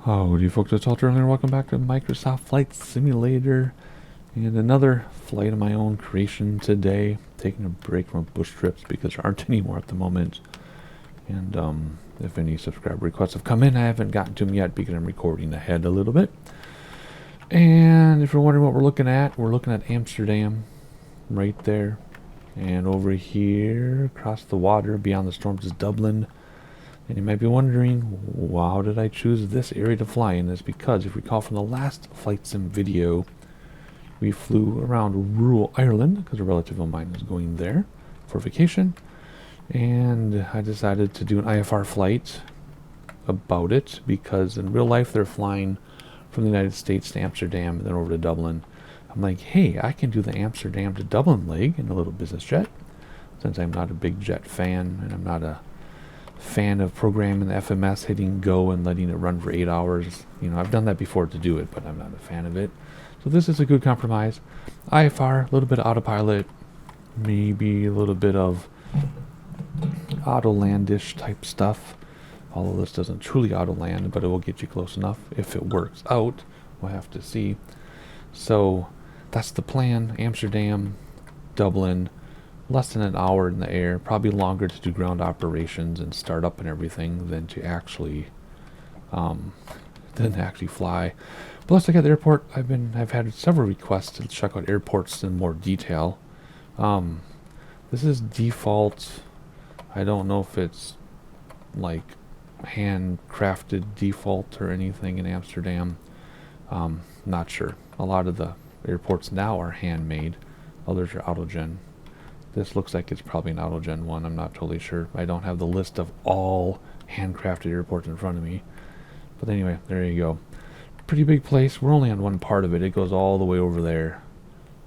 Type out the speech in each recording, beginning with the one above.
Howdy folks, it's Walter and welcome back to Microsoft Flight Simulator and another flight of my own creation today. Taking a break from bush trips because there aren't any more at the moment. And if any subscriber requests have come in, I haven't gotten to them yet because I'm recording ahead a little bit. And if you're wondering what we're looking at Amsterdam right there. And over here across the water beyond the storms is Dublin. And you might be wondering, how did I choose this area to fly in? It's because, if you recall from the last flight sim video, we flew around rural Ireland, because a relative of mine was going there for vacation. And I decided to do an IFR flight about it, because in real life they're flying from the United States to Amsterdam and then over to Dublin. I'm like, hey, I can do the Amsterdam to Dublin leg in a little business jet, since I'm not a big jet fan, and I'm not a fan of programming the FMS, hitting go and letting it run for 8 hours. You know, I've done that before to do it, but I'm not a fan of it. So this is a good compromise. IFR, a little bit of autopilot, maybe a little bit of auto-landish type stuff. Although this doesn't truly auto-land, but it will get you close enough if it works out. We'll have to see. So that's the plan. Amsterdam, Dublin, less than an hour in the air, probably longer to do ground operations and start up and everything than to actually fly. Plus, I got the airport. I've had several requests to check out airports in more detail. This is default. I don't know if it's like handcrafted default or anything in Amsterdam. Not sure. A lot of the airports now are handmade. Others are autogen. This looks like it's probably an autogen one. I'm not totally sure. I don't have the list of all handcrafted airports in front of me. But anyway, there you go. Pretty big place. We're only on one part of it. It goes all the way over there,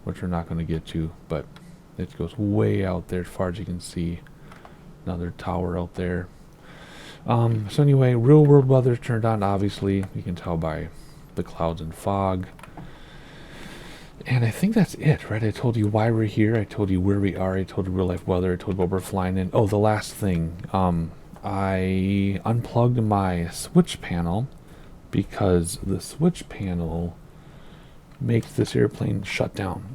which we're not going to get to. But it goes way out there as far as you can see. Another tower out there. So anyway, real world weather turned on, obviously. You can tell by the clouds and fog. And I think that's it, right? I told you why we're here. I told you where we are. I told you real life weather. I told you what we're flying in. Oh, the last thing. I unplugged my switch panel because the switch panel makes this airplane shut down.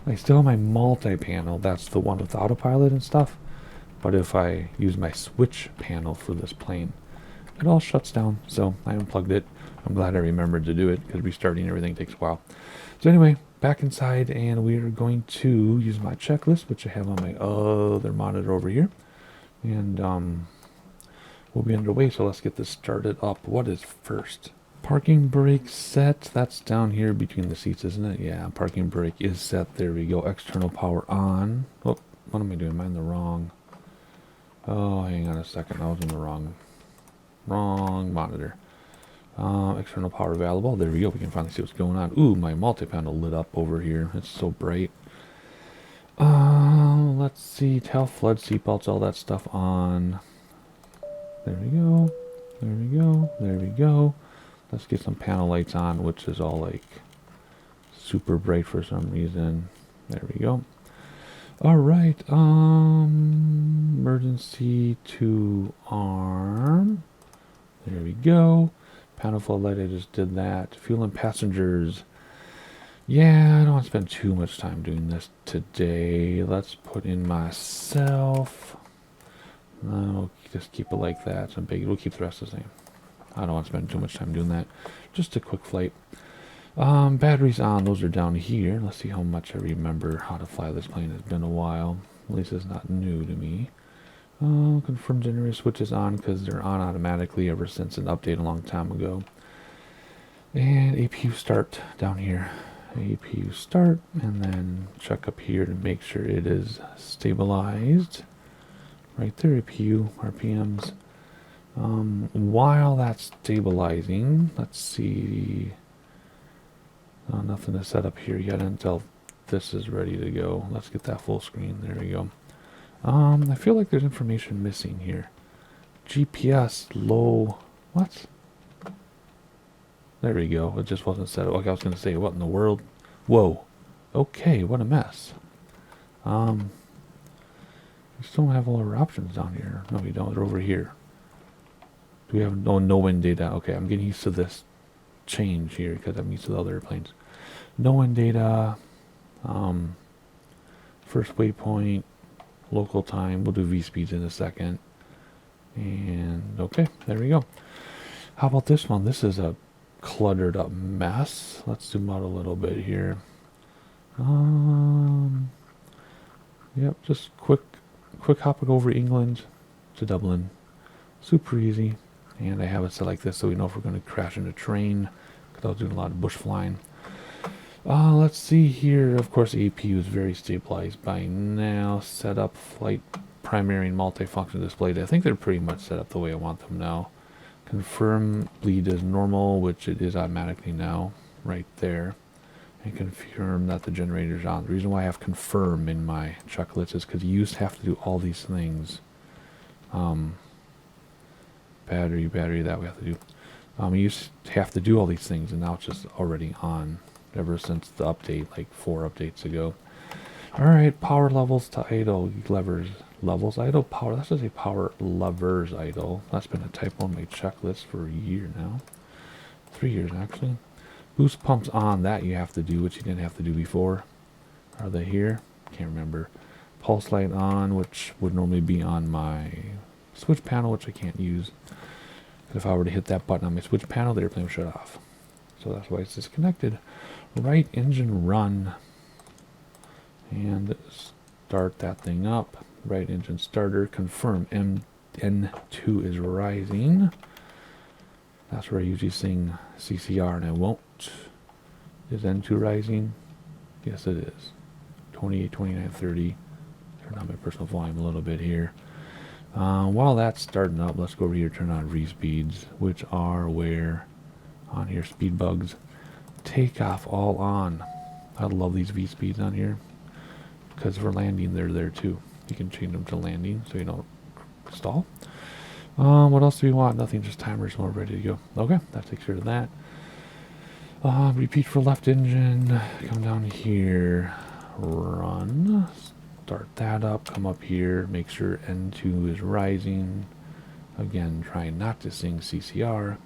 I still have my multi-panel. That's the one with autopilot and stuff. But if I use my switch panel for this plane, it all shuts down. So I unplugged it. I'm glad I remembered to do it because restarting everything takes a while. So anyway, back inside, and we are going to use my checklist, which I have on my other monitor over here. And we'll be underway, so let's get this started up. What is first? Parking brake set. That's down here between the seats, isn't it? Yeah, parking brake is set. There we go. External power on. Oh, what am I doing? Am I in the wrong? Oh, hang on a second. I was in the wrong monitor. External power available. There we go. We can finally see what's going on. Ooh, my multi-panel lit up over here. It's so bright. Let's see. Tail flood, seatbelts, all that stuff on. There we go. There we go. There we go. Let's get some panel lights on, which is all like super bright for some reason. There we go. All right. Emergency to arm. There we go. Panel floodlight, I just did that. Fuel and passengers. Yeah, I don't want to spend too much time doing this today. Let's put in myself. No, just keep it like that. So we'll keep the rest the same. I don't want to spend too much time doing that. Just a quick flight. Batteries on. Those are down here. Let's see how much I remember how to fly this plane. It's been a while. At least it's not new to me. Confirm generator switches on because they're on automatically ever since an update a long time ago. And APU start down here. APU start, and then check up here to make sure it is stabilized. Right there, APU, RPMs. While that's stabilizing, let's see. Nothing to set up here yet until this is ready to go. Let's get that full screen. There we go. I feel like there's information missing here. GPS low. What? There we go. It just wasn't set up. Like I was going to say, what in the world? Whoa. Okay, what a mess. We still don't have all our options down here. No, we don't. They're over here. Do we have no wind data? Okay, I'm getting used to this change here because I'm used to the other airplanes. No wind data. First waypoint, local time. We'll do V speeds in a second. And okay, there we go. How about this one? This is a cluttered up mess. Let's zoom out a little bit here. Yep, just quick hopping over England to Dublin. Super easy. And I have it set like this so we know if we're going to crash into train, because I was doing a lot of bush flying. Let's see here. Of course, APU is very stabilized by now. Set up flight primary and multifunction displays. I think they're pretty much set up the way I want them now. Confirm bleed as normal, which it is automatically now, right there. And confirm that the generator's on. The reason why I have confirm in my checklist is because you used to have to do all these things. Battery, that we have to do. You used to have to do all these things, and now it's just already on ever since the update, like 4 updates ago. Alright, power levels to idle. Levels idle power. That's just a power levers idle. That's been a typo on my checklist for a year now. 3 years, actually. Boost pumps on. That you have to do, which you didn't have to do before. Are they here? Can't remember. Pulse light on, which would normally be on my switch panel, which I can't use. If I were to hit that button on my switch panel, the airplane would shut off. So that's why it's disconnected. Right engine run. And start that thing up. Right engine starter. Confirm N2 is rising. That's where I usually sing CCR, and I won't. Is N2 rising? Yes, it is. 28, 29, 30. Turn on my personal volume a little bit here. While that's starting up, let's go over here, turn on V-speeds, which are where on here, speed bugs. Takeoff all on. I love these V-speeds on here because for landing, they're there too. You can change them to landing so you don't stall. What else do we want? Nothing, just timers when we're ready to go. Okay, that takes care of that. Repeat for left engine. Come down here. Run. Start that up. Come up here. Make sure N2 is rising. Again, try not to sing CCR.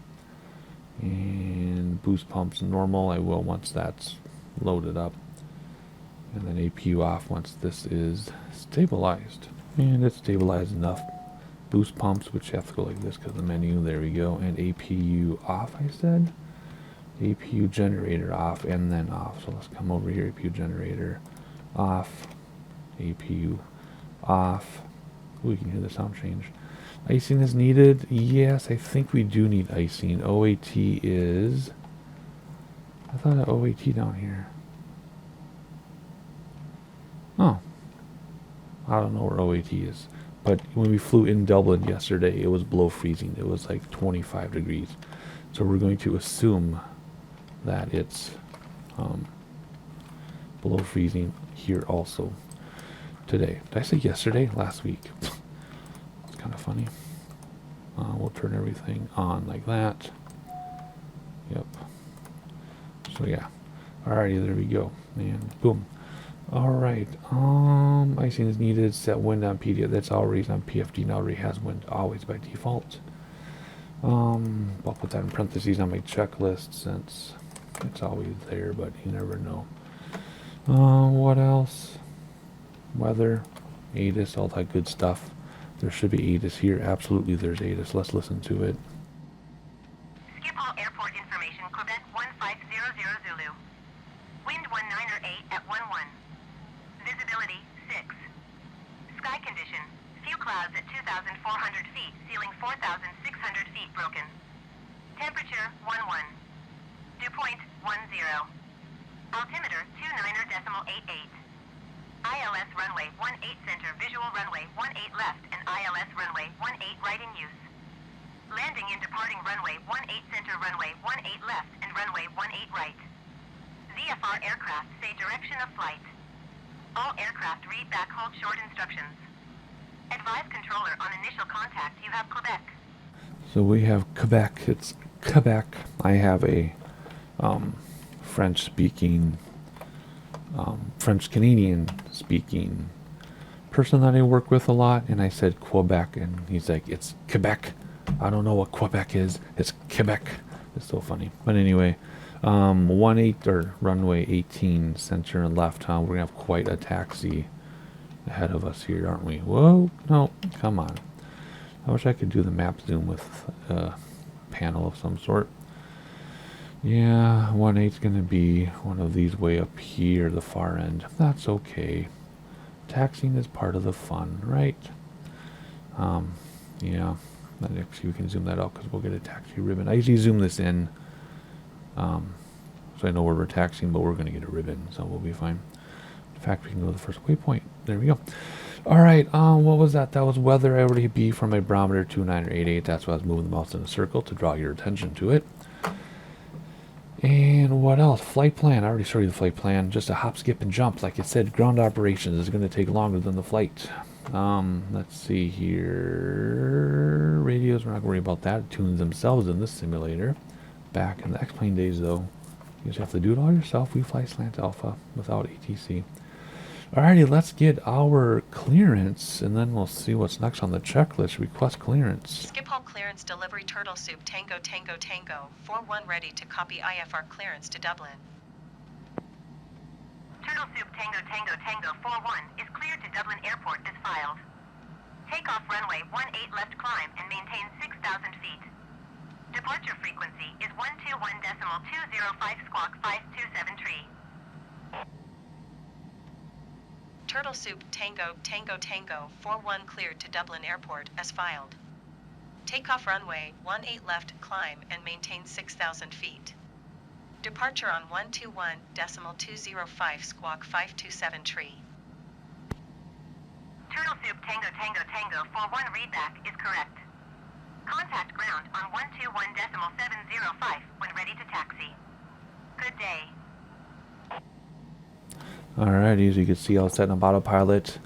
And boost pumps normal. I will once that's loaded up. And then APU off once this is stabilized. And it's stabilized enough. Boost pumps, which have to go like this because of the menu. There we go. And APU off, I said. APU generator off and then off. So let's come over here. APU generator off. APU off. Ooh, you can hear the sound change. Icing is needed. Yes, I think we do need icing. OAT is... I thought of OAT down here. Oh. I don't know where OAT is. But when we flew in Dublin yesterday, it was below freezing. It was like 25 degrees. So we're going to assume that it's below freezing here also today. Did I say yesterday? Last week. It's kind of funny. We'll turn everything on like that. Yep. So yeah. Alrighty, there we go. And boom. Alright, icing is needed, set wind on PDF, that's always on PFD, now already has wind, always by default. I'll put that in parentheses on my checklist since it's always there, but you never know. What else? Weather, ATIS, all that good stuff. There should be ATIS here, absolutely there's ATIS, let's listen to it. Schiphol Airport information, Quebec 1500 Zulu. Wind 19 8 at 11. Visibility 6. Sky condition, few clouds at 2,400 feet, ceiling 4,600 feet broken. Temperature 11. Dew point 10. Altimeter 29.88. ILS runway 18 center, visual runway 18 left, and ILS runway 18 right in use. Landing and departing runway 18 center, runway 18 left, and runway 18 right. VFR aircraft say direction of flight. All aircraft read back hold short instructions. Advise controller on initial contact you have Quebec. So we have Quebec, it's Quebec. I have a French speaking, French Canadian speaking person that I work with a lot, and I said Quebec, and he's like, it's Quebec. I don't know what Quebec is. It's Quebec. It's so funny. But anyway, 18 or runway 18, center and left, huh? We're gonna have quite a taxi ahead of us here, aren't we? Whoa, no, come on. I wish I could do the map zoom with a panel of some sort. Yeah, 18's gonna be one of these way up here, the far end. That's okay. Taxiing is part of the fun, right? Yeah. Actually, we can zoom that out because we'll get a taxi ribbon. I usually zoom this in, so I know where we're taxiing, but we're going to get a ribbon, so we'll be fine. In fact, we can go to the first waypoint. There we go. All right. What was that? That was weather. I already beat from my barometer 2988. That's why I was moving the mouse in a circle to draw your attention to it. And what else? Flight plan. I already showed you the flight plan. Just a hop, skip, and jump. Like I said, ground operations is going to take longer than the flight. Let's see here. Radios, we're not going to worry about that. It tunes themselves in this simulator. Back in the X-Plane days, though, you just have to do it all yourself. We fly Slant Alpha without ATC. Alrighty, let's get our clearance, and then we'll see what's next on the checklist. Request clearance. Schiphol clearance delivery Turtle Soup Tango Tango Tango 41 ready to copy IFR clearance to Dublin. Turtle Soup Tango Tango Tango 41 is cleared to Dublin Airport as filed. Takeoff runway 18 left climb and maintain 6,000 feet. Departure frequency is 121.205 squawk 5273. Turtle Soup Tango Tango Tango 41 cleared to Dublin Airport as filed. Takeoff runway 18 left climb and maintain 6,000 feet. Departure on 121.205 squawk 5273. Turtle Soup Tango Tango Tango 41 readback is correct. Contact ground on 121.705 when ready to taxi. Good day. Alrighty, as you can see, I was setting up autopilot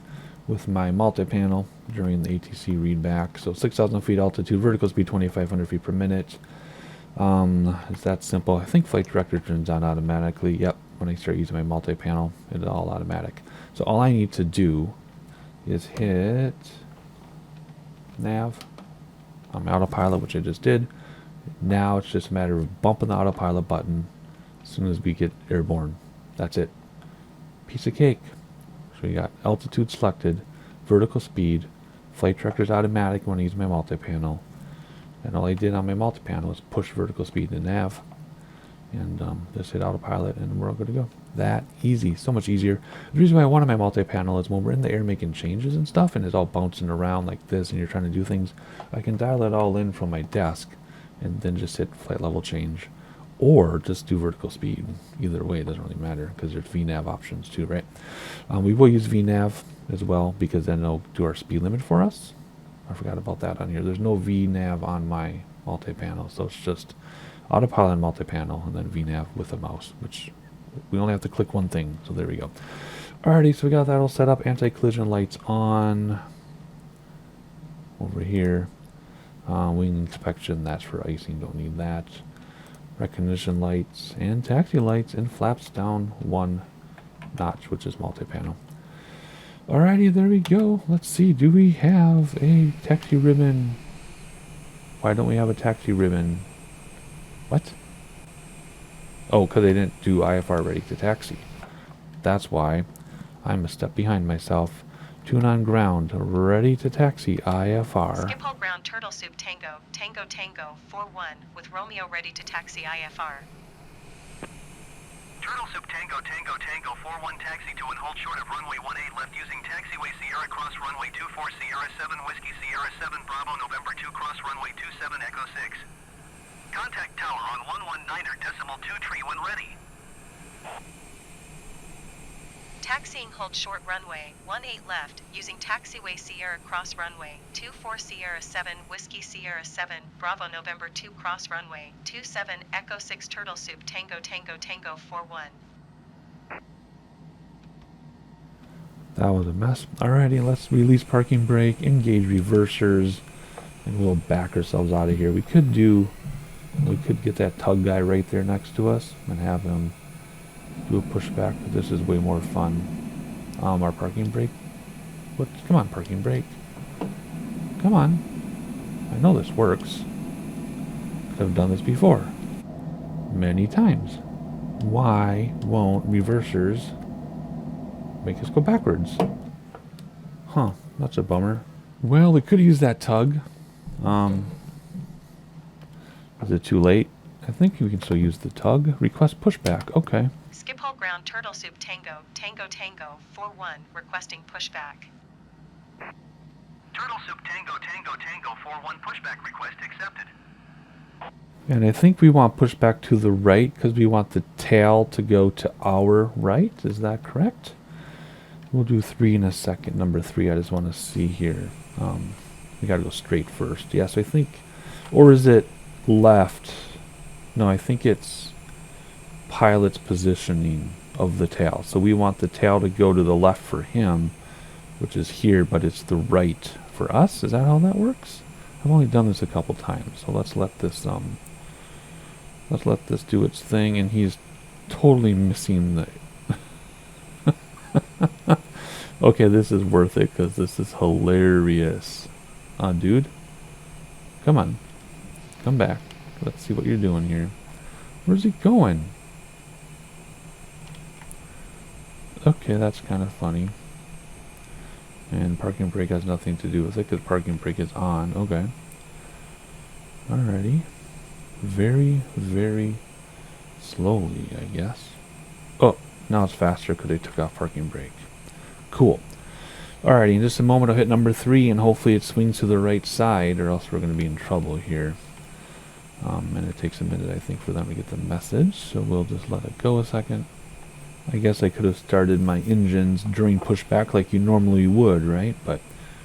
with my multi-panel during the ATC readback. So 6,000 feet altitude, vertical speed 2,500 feet per minute. It's that simple. I think Flight Director turns on automatically. Yep, when I start using my multi-panel, it's all automatic. So all I need to do is hit nav on my autopilot, which I just did. Now it's just a matter of bumping the autopilot button as soon as we get airborne. That's it. Piece of cake. So we got altitude selected, vertical speed, Flight Director's automatic when I use my multi-panel. And all I did on my multi-panel was push vertical speed to nav. And just hit autopilot and we're all good to go. That easy. So much easier. The reason why I wanted my multi-panel is when we're in the air making changes and stuff and it's all bouncing around like this and you're trying to do things, I can dial it all in from my desk and then just hit flight level change. Or just do vertical speed. Either way, it doesn't really matter because there's VNAV options too, right? We will use VNAV as well because then it'll do our speed limit for us. I forgot about that on here. There's no VNAV on my multi-panel, so it's just autopilot and multi-panel and then VNAV with a mouse, which we only have to click one thing. So there we go. Alrighty, so we got that all set up. Anti-collision lights on over here. Wing inspection, that's for icing, don't need that. Recognition lights and taxi lights and flaps down one notch, which is multi-panel. Alrighty, there we go. Let's see, do we have a taxi ribbon? Why don't we have a taxi ribbon? What? Oh, because they didn't do IFR ready to taxi. That's why. I'm a step behind myself. Tune on ground, ready to taxi IFR. Schiphol ground Turtle Soup Tango Tango Tango 41 with Romeo ready to taxi IFR. Turtle Soup Tango Tango Tango 41 taxi to and hold short of runway 18 left using taxiway Sierra cross runway 24 Sierra 7 Whiskey Sierra 7 Bravo November 2 cross runway 27 Echo 6. Contact tower on 119.2 when ready. Taxiing hold short runway 18 left using taxiway Sierra cross runway 24 Sierra 7 Whiskey Sierra 7 Bravo November 2 cross runway 27 Echo 6 Turtle Soup Tango Tango Tango 41. That was a mess. Alrighty, let's release parking brake, engage reversers, and we'll back ourselves out of here. We could get that tug guy right there next to us and have him do a pushback, but this is way more fun. Our parking brake. What? Come on, parking brake. Come on. I know this works. 'Cause I've done this before. Many times. Why won't reversers make us go backwards? Huh, that's a bummer. Well, we could use that tug. Is it too late? I think we can still use the tug. Request pushback. Okay. Schiphol ground Turtle Soup Tango, Tango Tango, 4-1, requesting pushback. Turtle Soup Tango Tango Tango 4-1 pushback request accepted. And I think we want pushback to the right because we want the tail to go to our right. Is that correct? We'll do 3 in a second. Number 3, I just want to see here. We got to go straight first. Yes, I think. Or is it left? No, I think it's pilot's positioning of the tail. So we want the tail to go to the left for him, which is here, but it's the right for us. Is that how that works? I've only done this a couple times, so let's let this do its thing. And he's totally missing the. Okay, this is worth it because this is hilarious. Dude, come on, come back. Let's see what you're doing here. Where's he going? Okay, that's kind of funny. And parking brake has nothing to do with it because parking brake is on. Okay. Alrighty. Very, very slowly, I guess. Oh, now it's faster because they took off parking brake. Cool. Alrighty, in just a moment I'll hit number 3 and hopefully it swings to the right side or else we're going to be in trouble here. And it takes a minute, I think, for them to get the message, so we'll just let it go a second. I guess I could have started my engines during pushback like you normally would, right? But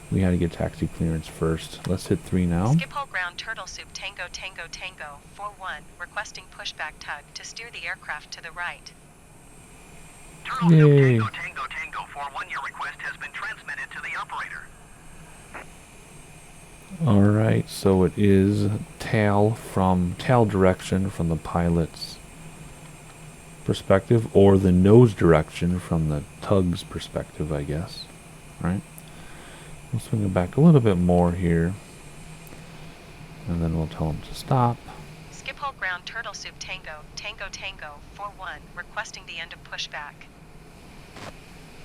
we had to get taxi clearance first. Let's hit 3 now. Schiphol ground Turtle Soup Tango Tango Tango, 4-1, requesting pushback tug to steer the aircraft to the right. Turtle Soup Yay. Tango Tango Tango 4-1, your request has been transmitted to the operator. Alright, so it is tail direction from the pilot's perspective, or the nose direction from the tug's perspective, I guess. Right? We'll swing it back a little bit more here. And then we'll tell him to stop. Schiphol ground Turtle Soup Tango, Tango Tango, 4-1, requesting the end of pushback.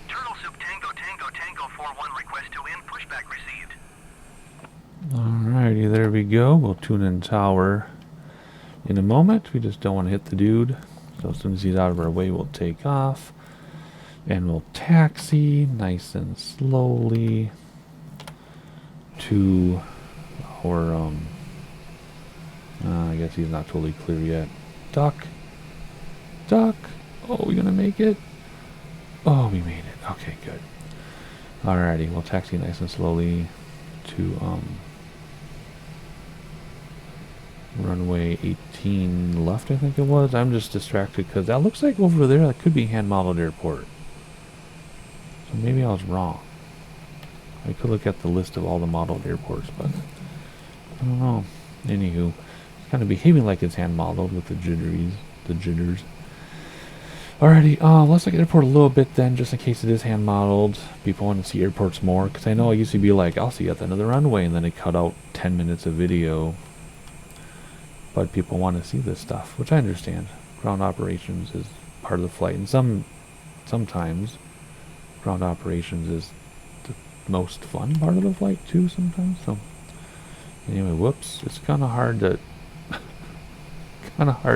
Turtle Soup Tango Tango Tango 4-1, request to end pushback received. Alrighty, there we go. We'll tune in tower in a moment. We just don't want to hit the dude. So as soon as he's out of our way, we'll take off. And we'll taxi nice and slowly to our, I guess he's not totally clear yet. Duck. Duck. Oh, we gonna make it? Oh, we made it. Okay, good. Alrighty, we'll taxi nice and slowly to, runway 18 left, I think it was. I'm just distracted because that looks like over there that could be hand-modeled airport. So maybe I was wrong. I could look at the list of all the modeled airports, but I don't know. Anywho, it's kind of behaving like it's hand-modeled with the jitters. Alrighty, let's look at airport a little bit then, just in case it is hand-modeled. People want to see airports more, because I know I used to be like, I'll see you at the end of the runway, and then it cut out 10 minutes of video. But people want to see this stuff, which I understand. Ground operations is part of the flight, and sometimes ground operations is the most fun part of the flight too. Sometimes. So anyway, whoops! It's kind of hard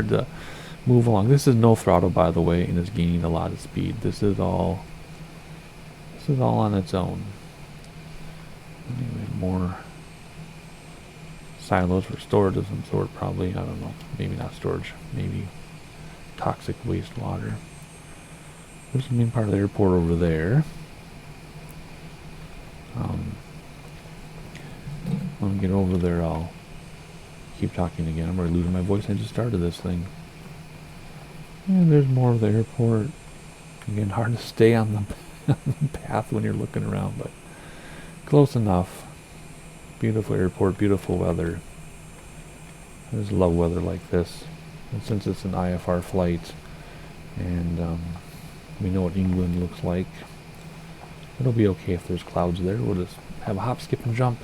to move along. This is no throttle, by the way, and it's gaining a lot of speed. This is all on its own. Anyway, more silos for storage of some sort, probably. I don't know. Maybe not storage. Maybe toxic wastewater. There's the main part of the airport over there. When we get over there, I'll keep talking again. I'm already losing my voice. I just started this thing. And there's more of the airport. Again, hard to stay on the path when you're looking around, but close enough. Beautiful airport, beautiful weather. I just love weather like this. And since it's an IFR flight, and we know what England looks like, it'll be okay if there's clouds there. We'll just have a hop, skip, and jump.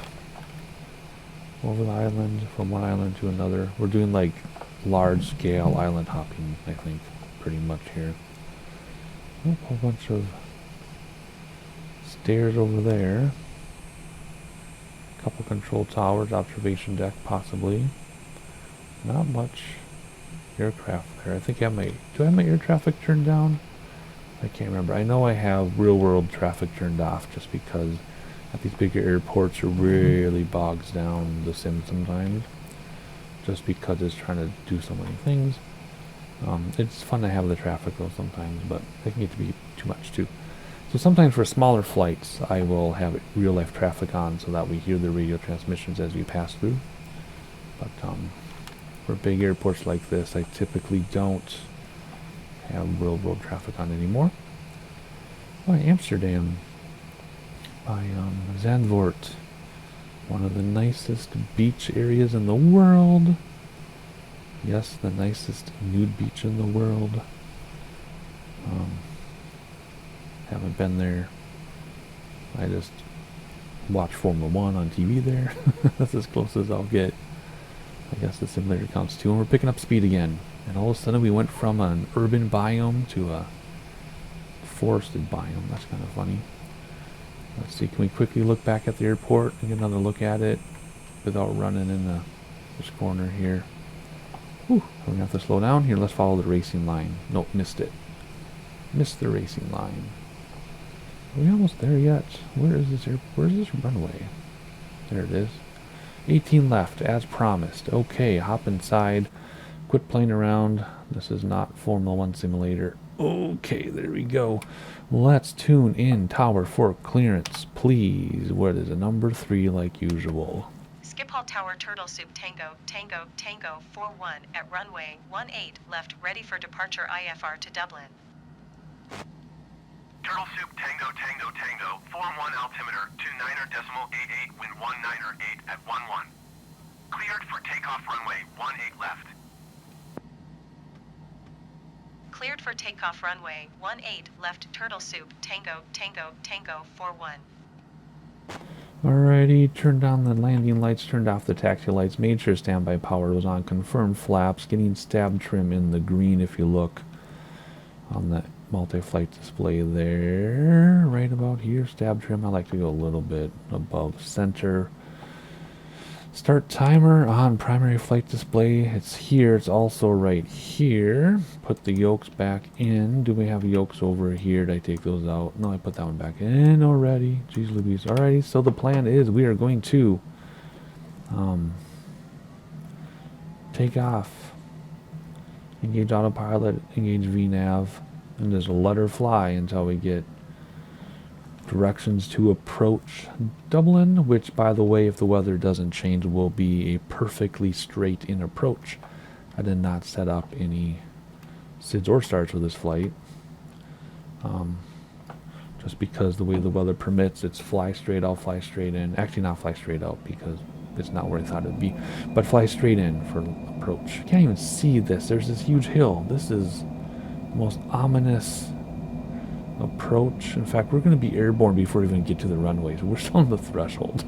over the island, from one island to another. We're doing like large scale island hopping, I think, pretty much here. Oh, a whole bunch of stairs over there. Couple control towers, observation deck possibly. Not much aircraft there. I think do I have my air traffic turned down? I can't remember. I know I have real world traffic turned off just because at these bigger airports it really bogs down the sim sometimes. Just because it's trying to do so many things. It's fun to have the traffic though sometimes, but it can get to be too much too. So sometimes for smaller flights, I will have real life traffic on so that we hear the radio transmissions as we pass through. But for big airports like this, I typically don't have real world traffic on anymore. By Amsterdam, by Zandvoort, one of the nicest beach areas in the world. Yes, the nicest nude beach in the world. Haven't been there. I just watch Formula 1 on TV there. That's as close as I'll get. I guess the simulator counts too. And we're picking up speed again. And all of a sudden we went from an urban biome to a forested biome. That's kind of funny. Let's see, can we quickly look back at the airport and get another look at it without running in this corner here. Whew, we're going to have to slow down here. Let's follow the racing line. Nope, missed it. Missed the racing line. Are we almost there yet? Where is this runway? There it is. 18 left, as promised. Okay, hop inside. Quit playing around. This is not Formula 1 simulator. Okay, there we go. Let's tune in tower for clearance, please. What is it? Number 3 like usual. Schiphol Tower Turtle Soup Tango, Tango, Tango, 41 at runway 18 left, ready for departure IFR to Dublin. Turtle Soup Tango Tango Tango, 41 altimeter, 29.88, wind 19.8 at 11. Cleared for takeoff runway 18 left. Cleared for takeoff runway 18 left, Turtle Soup Tango Tango Tango, 41. Alrighty, turned down the landing lights, turned off the taxi lights, made sure standby power was on, confirmed flaps, getting stab trim in the green if you look on the multi-flight display there, right about here, stab trim. I like to go a little bit above center. Start timer on primary flight display. It's here. It's also right here. Put the yokes back in. Do we have yokes over here? Did I take those out? No, I put that one back in already. Jeez Louise. Alrighty, so the plan is we are going to take off. Engage autopilot, engage VNav, and just let her fly until we get directions to approach Dublin, which, by the way, if the weather doesn't change, will be a perfectly straight in approach. I did not set up any SIDS or starts for this flight. Just because the way the weather permits, it's fly straight out, fly straight in. Actually, not fly straight out because it's not where I thought it'd be, but fly straight in for approach. Can't even see this. There's this huge hill. This is the most ominous approach. In fact, we're going to be airborne before we even get to the runway, so we're still on the threshold.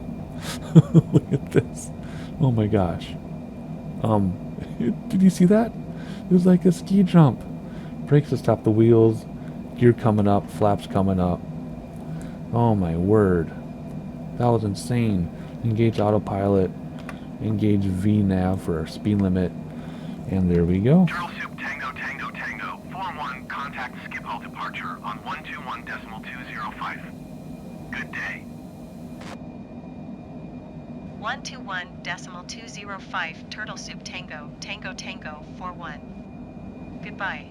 Look at this. Oh my gosh. Did you see that? It was like a ski jump. Brakes to stop the wheels, gear coming up, flaps coming up. Oh my word. That was insane. Engage autopilot, engage VNav for our speed limit, and there we go. Turtle Soup Tango Tango Tango, 41, contact Schiphol departure on 121.205. Good day. 121.205, Turtle Soup Tango Tango Tango, 41. Goodbye.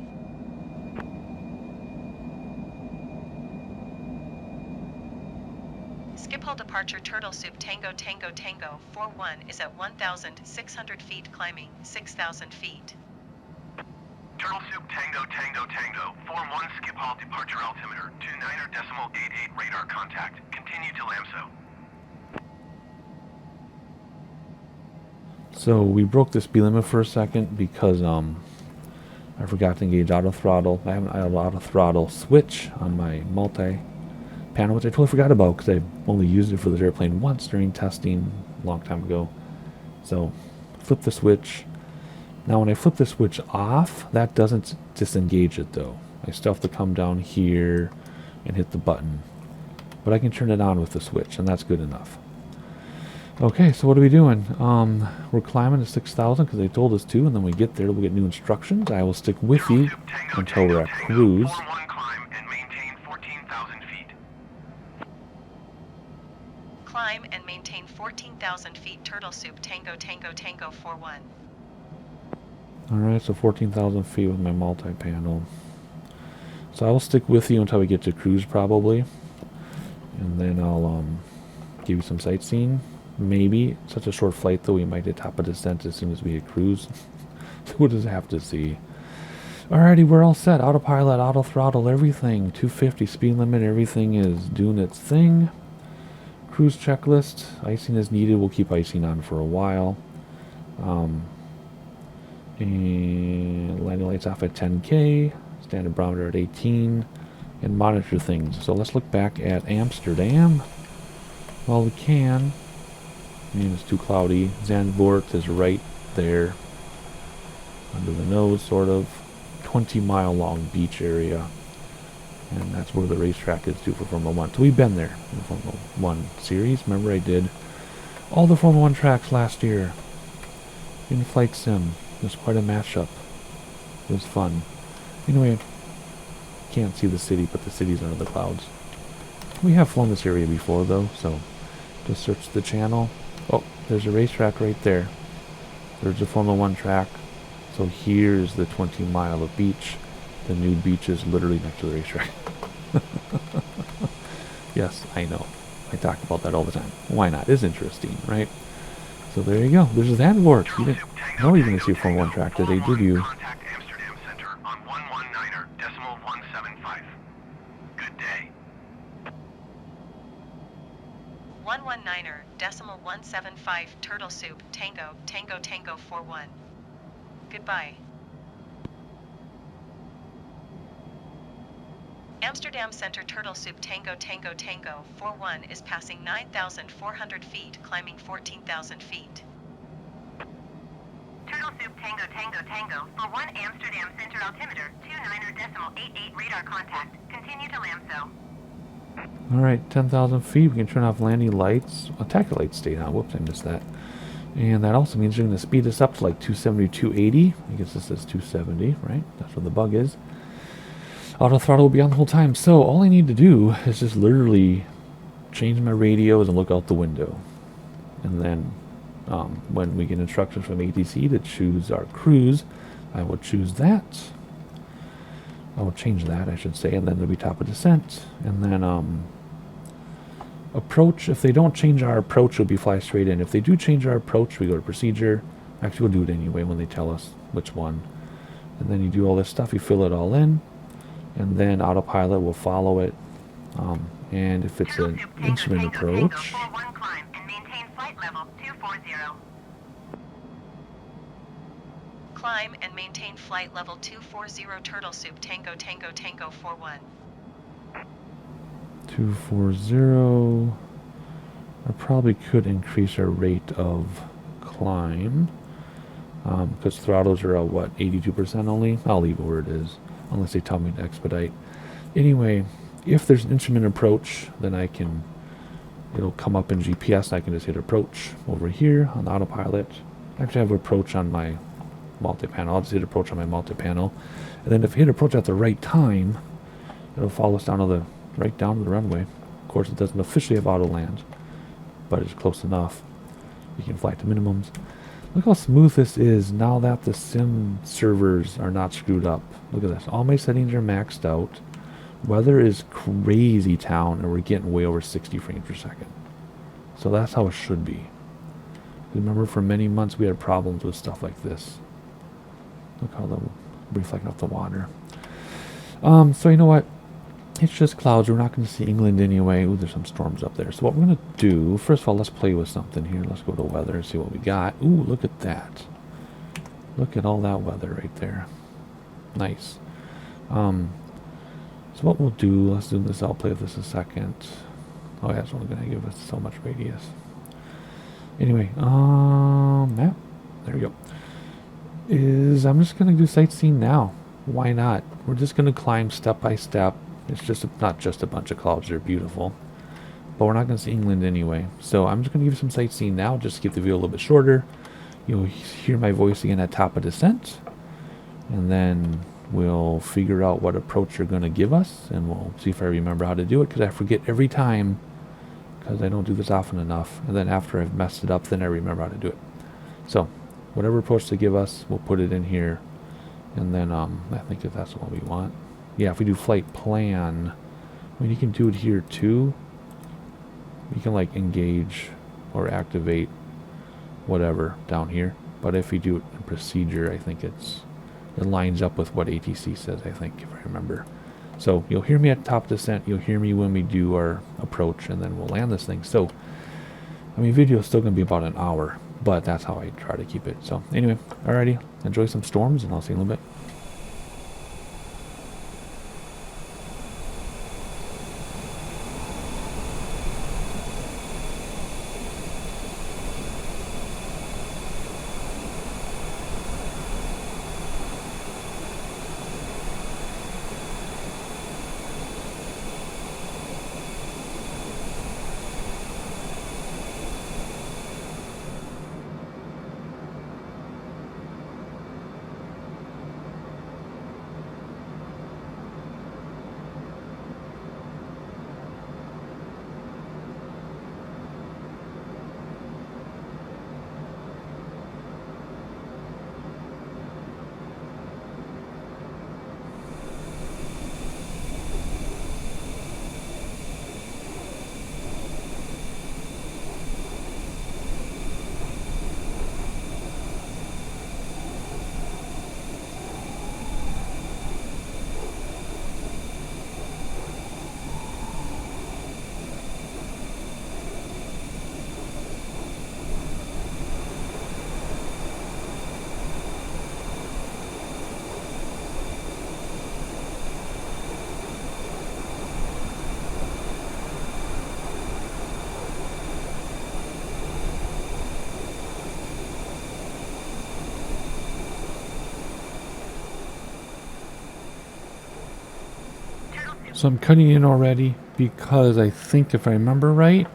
Schiphol departure Turtle Soup Tango Tango Tango, 41 is at 1,600 feet, climbing 6,000 feet. Turtle Soup Tango Tango Tango, 41 Schiphol departure altimeter, 29.88 radar contact. Continue to LAMSO. So we broke the speed limit for a second because I forgot to engage auto throttle. I haven't had auto throttle switch on my multi panel, which I totally forgot about because I've only used it for this airplane once during testing a long time ago. So flip the switch. Now when I flip the switch off, that doesn't disengage it though. I still have to come down here and hit the button. But I can turn it on with the switch, and that's good enough. Okay, so what are we doing? We're climbing to 6,000 because they told us to, and then we get there, we'll get new instructions. I will stick with you until we're at cruise. 41 climb and maintain 14,000 feet. Climb and maintain 14,000 feet. Turtle Soup Tango Tango Tango 41. Alright, so 14,000 feet with my multi-panel. So I will stick with you until we get to cruise probably. And then I'll give you some sightseeing. Maybe. Such a short flight though, we might hit top of descent as soon as we hit cruise. So we'll just have to see. Alrighty, we're all set. Autopilot, auto throttle, everything. 250 speed limit, everything is doing its thing. Cruise checklist. Icing is needed. We'll keep icing on for a while. And landing lights off at 10K. Standard barometer at 18. And monitor things. So let's look back at Amsterdam. Well, we can. I mean, it's too cloudy. Zandvoort is right there. Under the nose, sort of. 20-mile long beach area. And that's where the racetrack is too for Formula 1. So we've been there in the Formula 1 series. Remember I did all the Formula 1 tracks last year. In Flight Sim. It was quite a mashup. It was fun. Anyway, can't see the city, but the city's under the clouds. We have flown this area before though, so just search the channel. Oh, there's a racetrack right there. There's the Formula 1 track. So here's the 20-mile of beach. The nude beach is literally next to the racetrack. Yes, I know. I talk about that all the time. Why not? It's interesting, right? So there you go. There's Zandvoort. You didn't know you're going to see a Formula 1 track today, did you? Contact Amsterdam Center on 119.175. Good day. 119.175 Turtle Soup Tango Tango Tango 41. Goodbye. Amsterdam Center Turtle Soup Tango Tango Tango 41 is passing 9,400 feet, climbing 14,000 feet. Turtle Soup Tango Tango Tango for 1 Amsterdam Center altimeter 29.88 radar contact. Continue to LAMSO. Alright, 10,000 feet. We can turn off landing lights. Attacker lights stayed on. Whoops, I missed that. And that also means you're going to speed us up to like 270, 280. I guess this is 270, right? That's where the bug is. Auto throttle will be on the whole time. So all I need to do is just literally change my radios and look out the window. And then when we get instructions from ATC to choose our cruise, I will choose that. I will change that, I should say, and then there'll be top of descent. And then approach. If they don't change our approach, it'll be fly straight in. If they do change our approach, we go to procedure. Actually, we'll do it anyway when they tell us which one. And then you do all this stuff. You fill it all in. And then autopilot will follow it. And if it's an instrument approach, Climb and maintain flight level 240 Turtle Soup Tango Tango Tango 41. 240. I probably could increase our rate of climb. Because throttles are at, what, 82% only? I'll leave it where it is. Unless they tell me to expedite. Anyway, if there's an instrument approach, then it'll come up in GPS. I can just hit approach over here on the autopilot. Actually, I have approach on my multi-panel. I'll just hit approach on my multi-panel. And then if I hit approach at the right time, it'll follow us right down to the runway. Of course, it doesn't officially have auto land, but it's close enough. You can fly to minimums. Look how smooth this is now that the sim servers are not screwed up. Look at this. All my settings are maxed out. Weather is crazy town, and we're getting way over 60 frames per second. So that's how it should be. Remember, for many months we had problems with stuff like this. Look how they're reflecting off the water. So you know what? It's just clouds. We're not going to see England anyway. Ooh, there's some storms up there. So what we're going to do, first of all, let's play with something here. Let's go to weather and see what we got. Ooh, look at that. Look at all that weather right there. Nice. So what we'll do, let's do this. I'll play with this a second. Oh yeah, it's only going to give us so much radius. Anyway, map. There we go. I'm just gonna do sightseeing now. Why not? We're just gonna climb step by step. It's just not just a bunch of clouds. They're beautiful, but we're not gonna see England anyway. So I'm just gonna give you some sightseeing now. Just to keep the video a little bit shorter. You'll hear my voice again at top of descent, and then we'll figure out what approach they're gonna give us, and we'll see if I remember how to do it, because I forget every time, because I don't do this often enough. And then after I've messed it up, then I remember how to do it. So whatever approach they give us, we'll put it in here. And then I think if that's what we want. Yeah, if we do flight plan, I mean, you can do it here too. You can like engage or activate whatever down here. But if we do it in procedure, I think it lines up with what ATC says, I think, if I remember. So you'll hear me at top descent. You'll hear me when we do our approach, and then we'll land this thing. So, I mean, video is still going to be about an hour, but that's how I try to keep it. So anyway, alrighty, enjoy some storms, and I'll see you in a little bit. So I'm cutting in already because I think, if I remember right,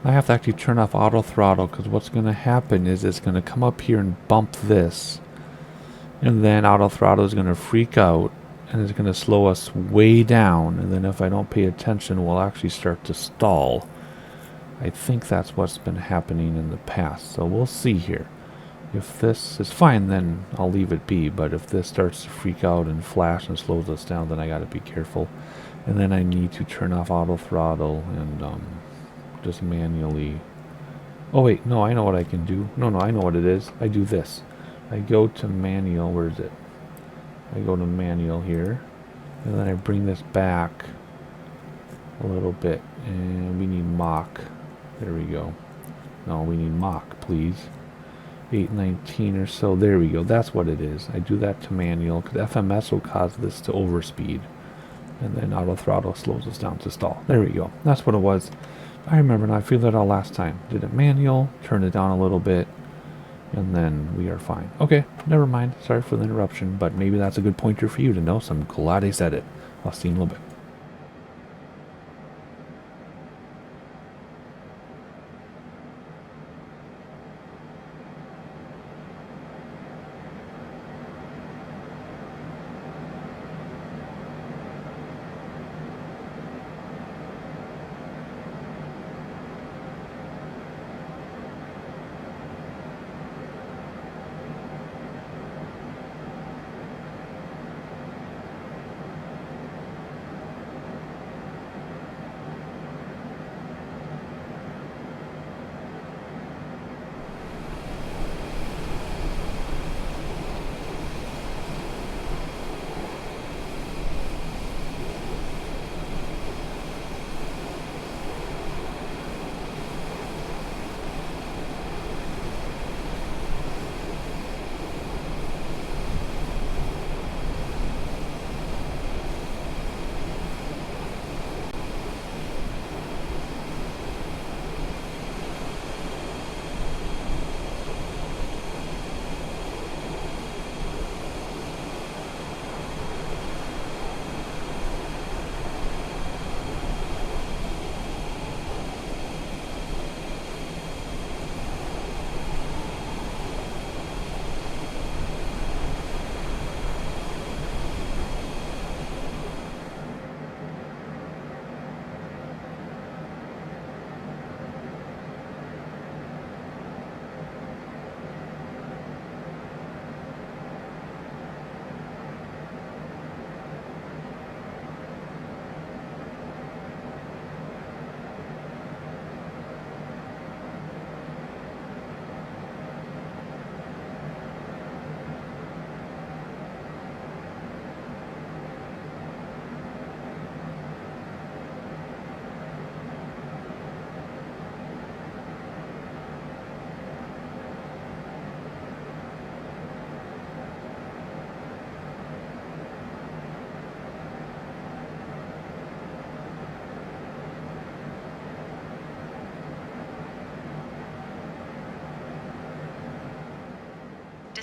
I have to actually turn off auto throttle, because what's going to happen is it's going to come up here and bump this, and then auto throttle is going to freak out and it's going to slow us way down, and then if I don't pay attention, we'll actually start to stall. I think that's what's been happening in the past, so we'll see here. If this is fine, then I'll leave it be, but if this starts to freak out and flash and slows us down, then I got to be careful. And then I need to turn off auto throttle and just manually... Oh wait, no, I know what I can do. No, I know what it is. I do this. I go to manual. Where is it? I go to manual here, and then I bring this back a little bit, and we need Mach. There we go. No, we need Mach, please. 819 or so. There we go. That's what it is. I do that to manual, because FMS will cause this to overspeed. And then auto throttle slows us down to stall. There we go. That's what it was. I remember now. I figured that out last time. Did it manual, turned it down a little bit, and then we are fine. Okay, never mind. Sorry for the interruption, but maybe that's a good pointer for you to know, so I'm glad I said it. I'll see you in a little bit.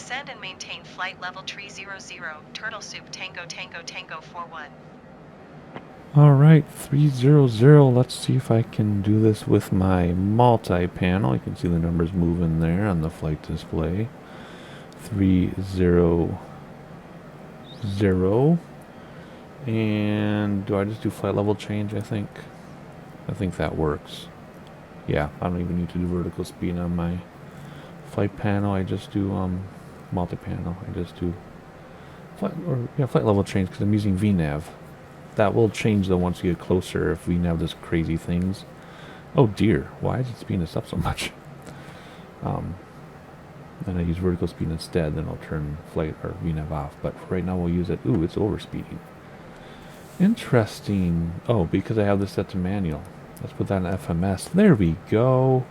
Descend and maintain flight level 300, Turtle Soup Tango Tango Tango 41. Alright, 300. Let's see if I can do this with my multi-panel. You can see the numbers moving there on the flight display. 300. And do I just do flight level change, I think? I think that works. Yeah, I don't even need to do vertical speed on my flight panel. I just do multi-panel. I just do flight level change because I'm using VNav. That will change though once you get closer if VNav does crazy things. Oh dear, why is it speeding us up so much? Then I use vertical speed instead, then I'll turn flight or VNav off. But for right now we'll use it. Ooh, it's overspeeding. Interesting. Oh, because I have this set to manual. Let's put that in FMS. There we go.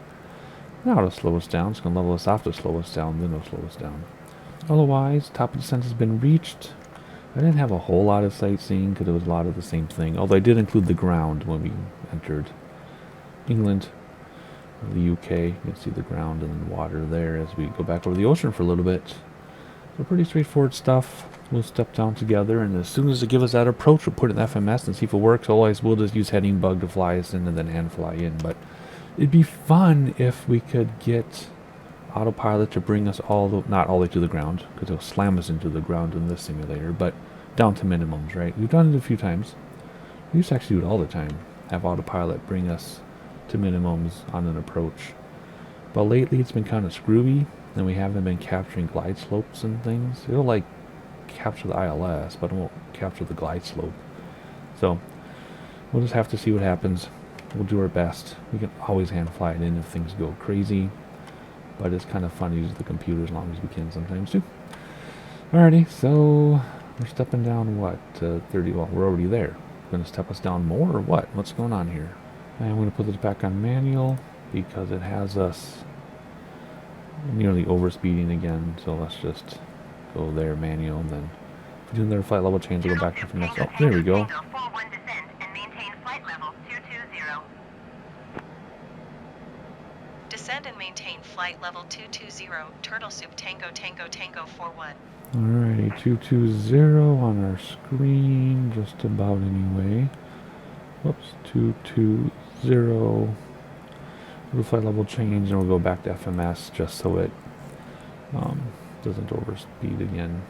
Now it'll slow us down. It's going to level us off to slow us down, then it'll slow us down. Otherwise, top of descent has been reached. I didn't have a whole lot of sightseeing because it was a lot of the same thing. Although I did include the ground when we entered England, or the UK. You can see the ground and water there as we go back over the ocean for a little bit. So pretty straightforward stuff. We'll step down together, and as soon as they give us that approach, we'll put it in FMS and see if it works. Otherwise, we'll just use heading bug to fly us in and then hand fly in. But it'd be fun if we could get autopilot to bring us not all the way to the ground, because it'll slam us into the ground in this simulator, but down to minimums, right? We've done it a few times. We used to actually do it all the time. Have autopilot bring us to minimums on an approach. But lately it's been kind of screwy, and we haven't been capturing glide slopes and things. It'll like capture the ILS, but it won't capture the glide slope. So we'll just have to see what happens. We'll do our best. We can always hand fly it in if things go crazy, but it's kind of fun to use the computer as long as we can sometimes too. Alrighty, so we're stepping down what, 30, well, we're already there. Going to step us down more or what? What's going on here? And I'm going to put this back on manual because it has us nearly overspeeding again. So let's just go there, manual, and then if we do another flight level change, we'll go back to the next. Oh, there we go. Descend and maintain flight level 220, Turtle Soup Tango Tango Tango 41. Alrighty, 220 on our screen, just about anyway. Whoops, 220. We'll flight level change, and we'll go back to FMS just so it doesn't overspeed again.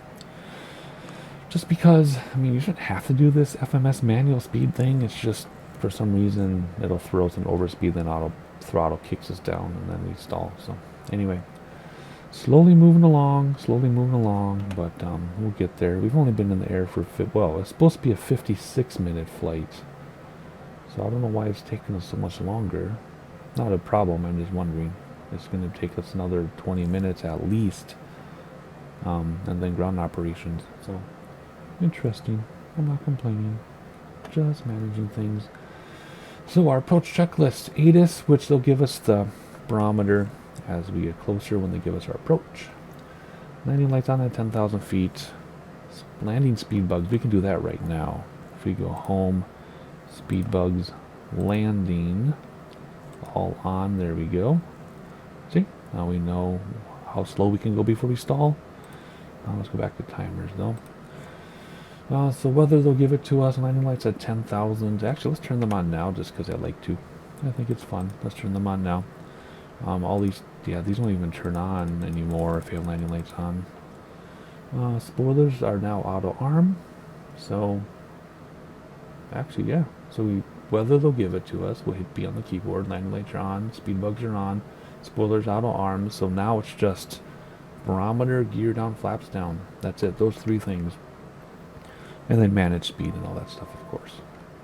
Just because, I mean, you shouldn't have to do this FMS manual speed thing. It's just, for some reason, it'll throw us an overspeed, then auto throttle kicks us down, and then we stall. So, anyway. Slowly moving along, but we'll get there. We've only been in the air for, well, it's supposed to be a 56-minute flight. So I don't know why it's taking us so much longer. Not a problem, I'm just wondering. It's going to take us another 20 minutes at least. And then ground operations. So, interesting. I'm not complaining. Just managing things. So our approach checklist. ATIS, which they'll give us the barometer as we get closer when they give us our approach. Landing lights on at 10,000 feet. Landing speed bugs, we can do that right now. If we go home, speed bugs, landing, all on, there we go. See, now we know how slow we can go before we stall. Let's go back to timers though. So whether they'll give it to us, landing lights at 10,000. Actually, let's turn them on now just because I like to. I think it's fun. Let's turn them on now. All these, yeah, these don't even turn on anymore if you have landing lights on. Spoilers are now auto arm. So, actually, yeah. So whether they'll give it to us, we'll hit B on the keyboard. Landing lights are on. Speed bugs are on. Spoilers auto arm. So now it's just barometer, gear down, flaps down. That's it. Those three things. And then manage speed and all that stuff, of course.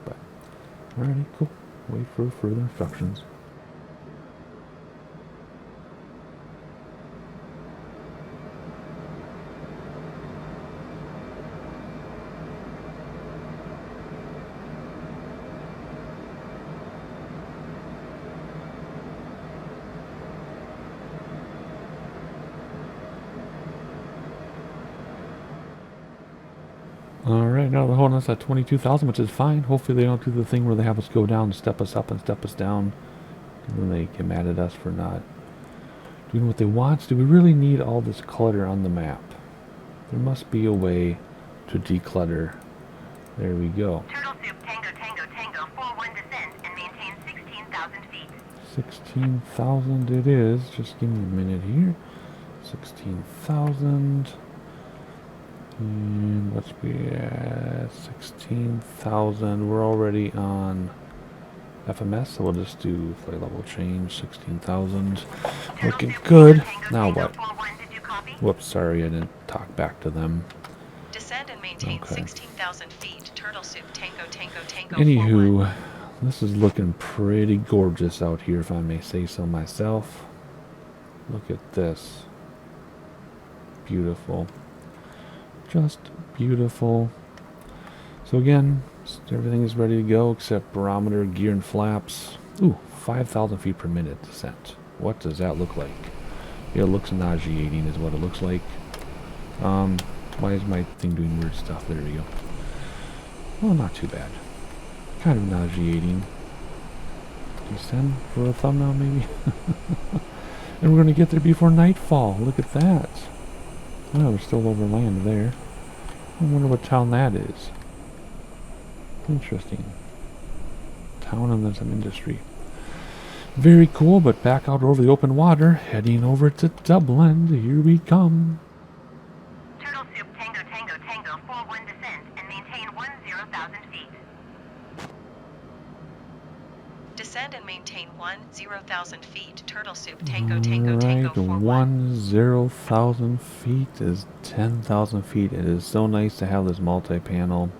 But, alrighty, cool. Wait for further instructions. Alright, now they're holding us at 22,000, which is fine. Hopefully they don't do the thing where they have us go down, step us up and step us down. And then they get mad at us for not doing what they want. Do we really need all this clutter on the map? There must be a way to declutter. There we go. Turtle Soup Tango Tango Tango 41 descend and maintain 16,000 feet. 16,000 it is. Just give me a minute here. 16,000. And let's be at 16,000. We're already on FMS, so we'll just do flight level change. 16,000. Looking good. Now what? Whoops, sorry, I didn't talk back to them. Descend and maintain Okay. 16,000 feet. Turtle Soup Tango Tango Tango. Anywho, 41. this is looking pretty gorgeous out here, if I may say so myself. Look at this. Beautiful. Just beautiful. So again, everything is ready to go except barometer, gear, and flaps. Ooh, 5,000 feet per minute descent. What does that look like? It looks nauseating is what it looks like. Why is my thing doing weird stuff? There we go. Well, not too bad. Kind of nauseating. Descend for a thumbnail, maybe? And we're going to get there before nightfall. Look at that. Oh, we're still over land there. I wonder what town that is. Interesting. Town and then some industry. Very cool, but back out over the open water, heading over to Dublin. Here we come. Turtle Soup Tango Tango Tango 41 descend and maintain 10,000 feet. Descend and maintain 10,000 feet. Turtle Soup Tango Tango Tango Alright, 41. 10,000 feet is 10,000 feet. It is so nice to have this multi-panel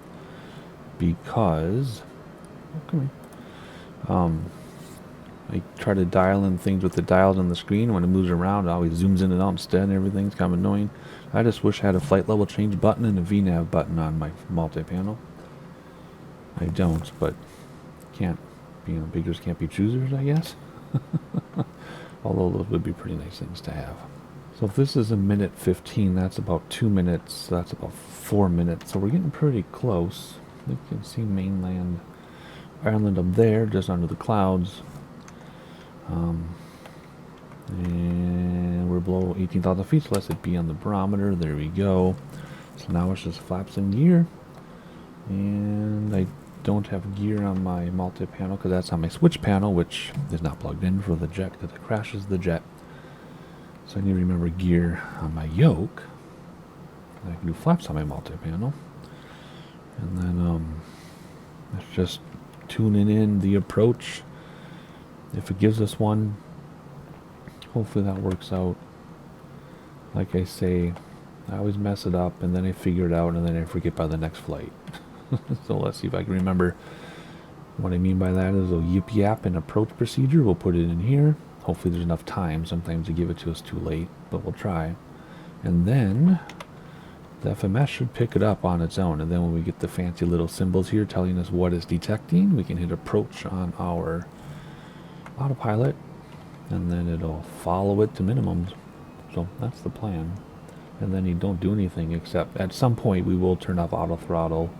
because I try to dial in things with the dials on the screen. When it moves around, it always zooms in and out instead, and everything's kind of annoying. I just wish I had a flight level change button and a VNAV button on my multi-panel. I don't, but can't. You know, beggars can't be choosers, I guess. Although those would be pretty nice things to have. So if this is a minute 15, that's about 2 minutes. That's about 4 minutes. So we're getting pretty close. You can see mainland Ireland up there, just under the clouds. And we're below 18,000 feet, so let's be on the barometer. There we go. So now it's just flaps and gear. And I don't have gear on my multi-panel because that's on my switch panel, which is not plugged in for the jet because it crashes the jet. So I need to remember gear on my yoke. I can do flaps on my multi-panel. And then it's just tuning in the approach. If it gives us one, hopefully that works out. Like I say, I always mess it up and then I figure it out and then I forget by the next flight. So let's see if I can remember. What I mean by that is a yip yap and approach procedure. We'll put it in here. Hopefully there's enough time. Sometimes they give it to us too late, but we'll try. And then the FMS should pick it up on its own. And then when we get the fancy little symbols here telling us what it's detecting, we can hit approach on our autopilot and then it'll follow it to minimums. So that's the plan. And then you don't do anything except at some point we will turn off auto throttle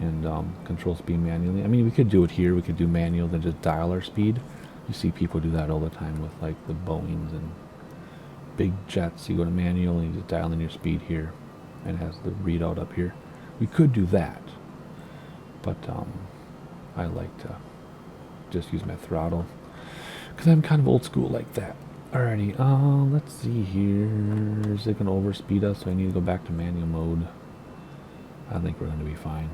and control speed manually. I mean, we could do it here. We could do manual, then just dial our speed. You see people do that all the time with like the Boeings and big jets. You go to manual and you just dial in your speed here and it has the readout up here. We could do that, but I like to just use my throttle because I'm kind of old school like that. Alrighty, let's see here. Is it going to overspeed us? So I need to go back to manual mode. I think we're going to be fine.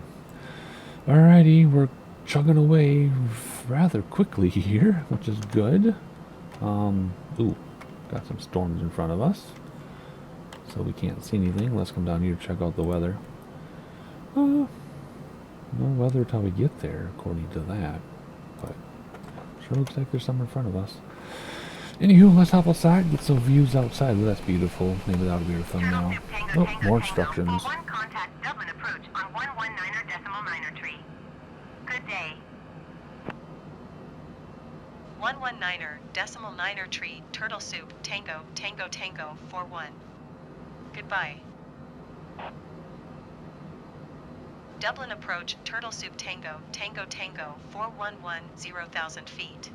Alrighty, we're chugging away rather quickly here, which is good. Ooh, got some storms in front of us, so we can't see anything. Let's come down here to check out the weather. No weather till we get there, according to that, but sure looks like there's some in front of us. Anywho, let's hop outside, get some views outside. Ooh, that's beautiful. Maybe that'll be our thumbnail. Oh, more instructions. One contact Dublin approach on 119.9 tree. Good day. 119.9 tree. Turtle Soup Tango Tango Tango 41. Goodbye. Dublin approach Turtle Soup Tango Tango Tango 4110,000 feet.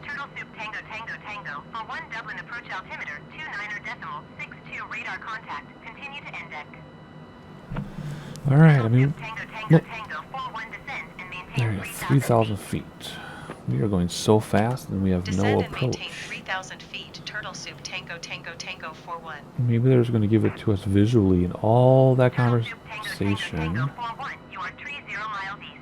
Turtle Soup Tango Tango Tango for 1 Dublin approach altimeter 29.62 radar contact. Continue to end deck. All right, I Turtle mean, Soup Tango Tango look, Tango 41 descend and maintain there we go, 3,000 3,000 feet. We are going so fast, and we have Descend no and maintain approach. 3,000 feet. Turtle Soup Tango Tango Tango 41. Maybe they're going to give it to us visually in all that Turtle Soup Tango Tango conversation. Tango 41. You are 30 miles east.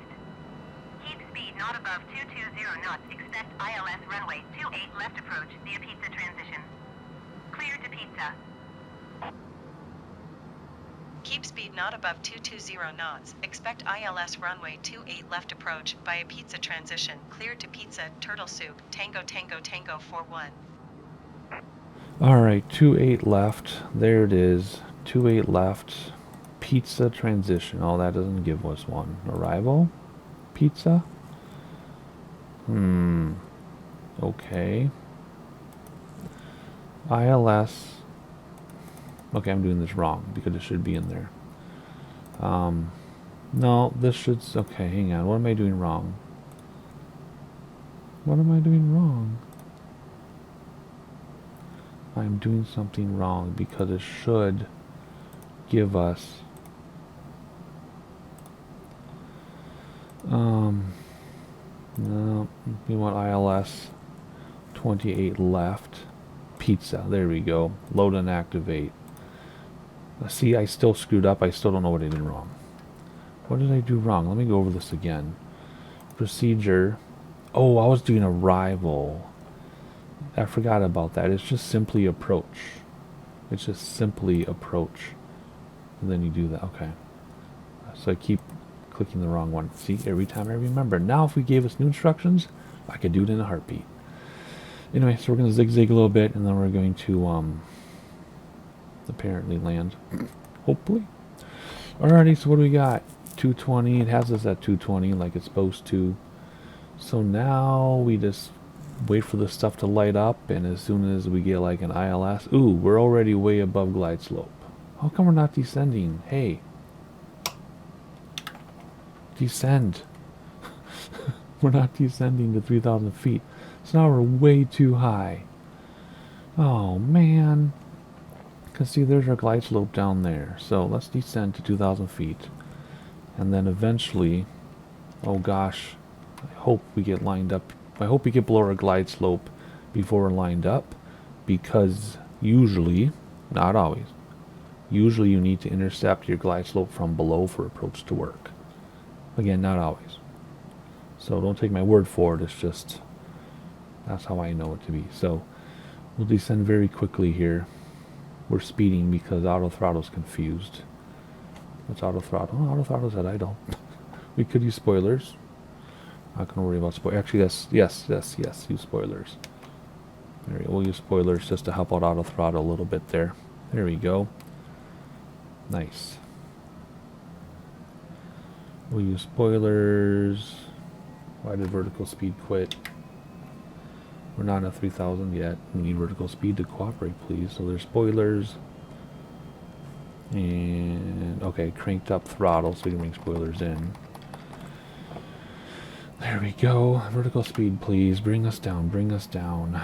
Keep speed not above 220 knots. Expect ILS runway 28 left approach via pizza transition. Clear to pizza. Keep speed not above 220 knots. Expect ILS runway 28 left approach via pizza transition. Clear to pizza. Turtle Soup Tango Tango Tango 41. All right, 28 left. There it is. 28 left. Pizza transition. Oh, that doesn't give us one. Arrival? Pizza? Okay. ILS. Okay, I'm doing this wrong because it should be in there. No, this should... Okay, hang on. What am I doing wrong? What am I doing wrong? I'm doing something wrong because it should give us... No, we want ILS 28 left. Pizza. There we go. Load and activate. See, I still screwed up. I still don't know what I did wrong. What did I do wrong? Let me go over this again. Procedure. Oh, I was doing arrival. I forgot about that. It's just simply approach. It's just simply approach. And then you do that. Okay. So I keep clicking the wrong one. See, every time I remember. Now if we gave us new instructions, I could do it in a heartbeat. Anyway, so we're going to zigzag a little bit, and then we're going to apparently land. Hopefully. Alrighty, so what do we got? 220. It has us at 220 like it's supposed to. So now we just wait for the stuff to light up, and as soon as we get like an ILS... Ooh, we're already way above glide slope. How come we're not descending? Hey. Descend. We're not descending to 3,000 feet. So now we're way too high. Oh, man. Because see, there's our glide slope down there. So let's descend to 2,000 feet. And then eventually... Oh, gosh. I hope we get lined up. I hope we get below our glide slope before we're lined up. Because usually, not always, usually you need to intercept your glide slope from below for approach to work. Again, not always. So don't take my word for it. It's just... That's how I know it to be. So we'll descend very quickly here. We're speeding because auto throttle's confused. What's auto throttle? Oh, auto throttle's at idle. We could use spoilers. Not gonna worry about spoilers. Actually, yes. Use spoilers. There we go. We'll use spoilers just to help out auto throttle a little bit there. There we go. Nice. We'll use spoilers. Why did vertical speed quit? We're not at 3,000 yet. We need vertical speed to cooperate, please. So there's spoilers. And, okay, cranked up throttle so we can bring spoilers in. There we go. Vertical speed, please. Bring us down. Bring us down.